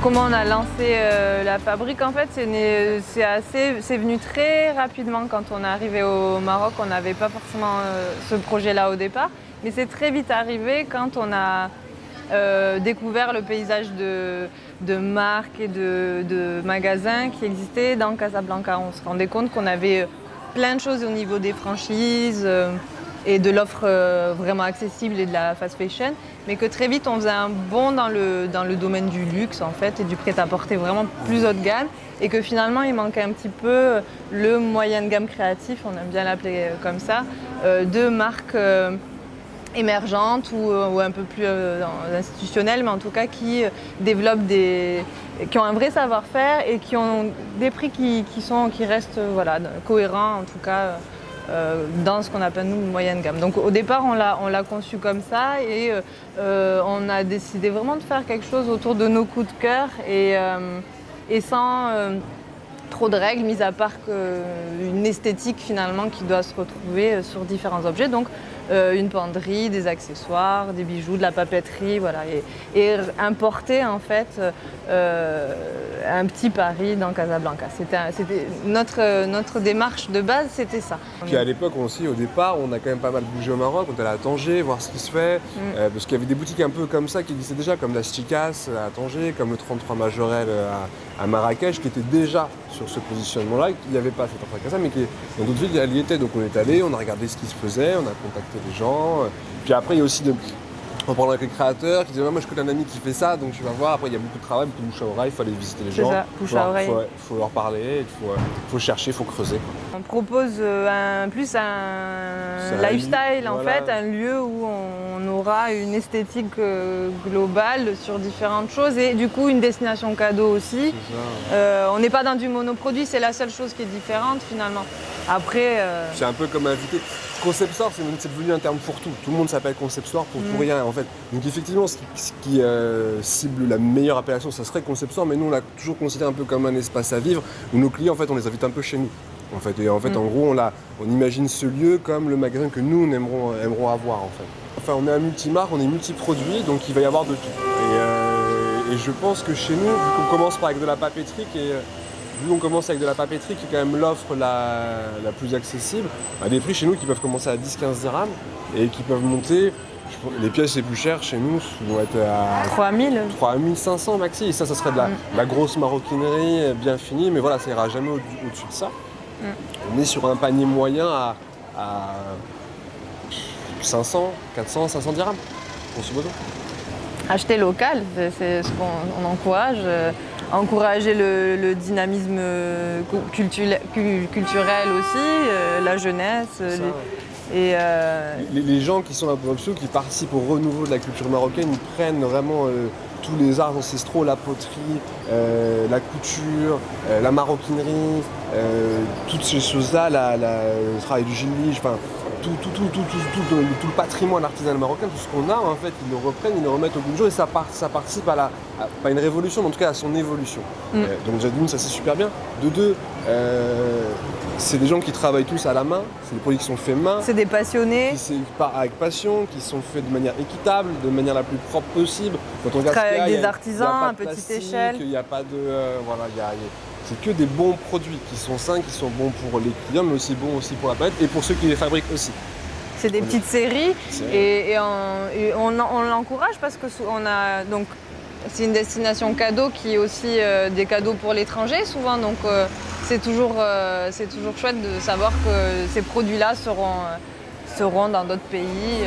Comment on a lancé la fabrique, en fait, c'est venu très rapidement quand on est arrivé au Maroc. On n'avait pas forcément ce projet-là au départ, mais c'est très vite arrivé quand on a découvert le paysage de marques et de magasins qui existaient dans Casablanca. On se rendait compte qu'on avait plein de choses au niveau des franchises et de l'offre vraiment accessible et de la fast fashion, mais que très vite on faisait un bond dans le domaine du luxe en fait et du prêt-à-porter vraiment plus haut de gamme, et que finalement il manquait un petit peu le moyen de gamme créatif, on aime bien l'appeler comme ça, de marques émergentes ou un peu plus institutionnelles, mais en tout cas qui développent qui ont un vrai savoir-faire et qui ont des prix qui restent cohérents en tout cas. Dans ce qu'on appelle nous moyenne gamme. Donc au départ on l'a conçu comme ça et on a décidé vraiment de faire quelque chose autour de nos coups de cœur et sans trop de règles, mis à part une esthétique finalement qui doit se retrouver sur différents objets. Donc une penderie, des accessoires, des bijoux, de la papeterie, voilà, et importer en fait un petit Paris dans Casablanca. C'était notre démarche de base, c'était ça. Puis à l'époque aussi, au départ, on a quand même pas mal bougé au Maroc, on est allé à Tanger, voir ce qui se fait, parce qu'il y avait des boutiques un peu comme ça qui existaient déjà, comme la Sticas à Tanger, comme le 33 Majorel à Marrakech, qui était déjà sur ce positionnement-là. Il n'y avait pas cette offre à ça, mais qui dans d'autres villes, elle y était. Donc on est allé, on a regardé ce qui se faisait, on a contacté les gens. Puis après, il y a aussi en parlant avec les créateurs qui disaient ouais, moi je connais un ami qui fait ça, donc tu vas voir. Après il y a beaucoup de travail, beaucoup de bouche à oreille, il faut aller visiter les gens. Ça, bouche à oreille. Faut leur parler, faut chercher, il faut creuser, quoi. On propose un lifestyle en fait, un lieu où on aura une esthétique globale sur différentes choses et du coup une destination cadeau aussi. On n'est pas dans du monoproduit, c'est la seule chose qui est différente finalement. Après, c'est un peu comme invité. Concept store, c'est devenu un terme pour tout. Tout le monde s'appelle concept store pour rien en fait. Donc effectivement, ce qui cible la meilleure appellation, ça serait concept store, mais nous on l'a toujours considéré un peu comme un espace à vivre où nos clients en fait on les invite un peu chez nous. En fait, et en fait, en gros, on imagine ce lieu comme le magasin que nous on aimerons avoir en fait. Enfin, on est un multimarque, on est multiproduit, donc il va y avoir de tout. Et je pense que chez nous, vu qu'on commence avec de la papeterie qui est quand même l'offre la plus accessible, à des prix chez nous qui peuvent commencer à 10-15 dirhams et qui peuvent monter, les pièces les plus chères chez nous vont être à 3500 maxi, et ça serait de la grosse maroquinerie bien finie, mais voilà, ça ira jamais au-dessus de ça. On est sur un panier moyen à 500, 400, 500 dirhams, grosso modo. Acheter local, c'est ce qu'on encourage. Encourager le dynamisme culturel aussi, la jeunesse. Les gens qui sont là pour qui participent au renouveau de la culture marocaine, ils prennent vraiment tous les arts ancestraux, la poterie, la couture, la maroquinerie, toutes ces choses-là, le travail du gillige, enfin tout le patrimoine artisanal marocain, tout ce qu'on a en fait, ils le reprennent, ils le remettent au goût du jour et ça participe à pas une révolution, mais en tout cas à son évolution. Donc déjà d'une, ça c'est super bien. De deux, c'est des gens qui travaillent tous à la main, c'est des produits qui sont faits main. C'est des passionnés. Avec passion, qui sont faits de manière équitable, de manière la plus propre possible. Quand on regarde avec des artisans à petite échelle. Il n'y a pas de... c'est que des bons produits qui sont sains, qui sont bons pour les clients, mais aussi bons aussi pour la planète et pour ceux qui les fabriquent aussi. C'est des petites séries et on l'encourage parce que c'est une destination cadeau qui est aussi des cadeaux pour l'étranger souvent, donc c'est toujours chouette de savoir que ces produits-là seront dans d'autres pays.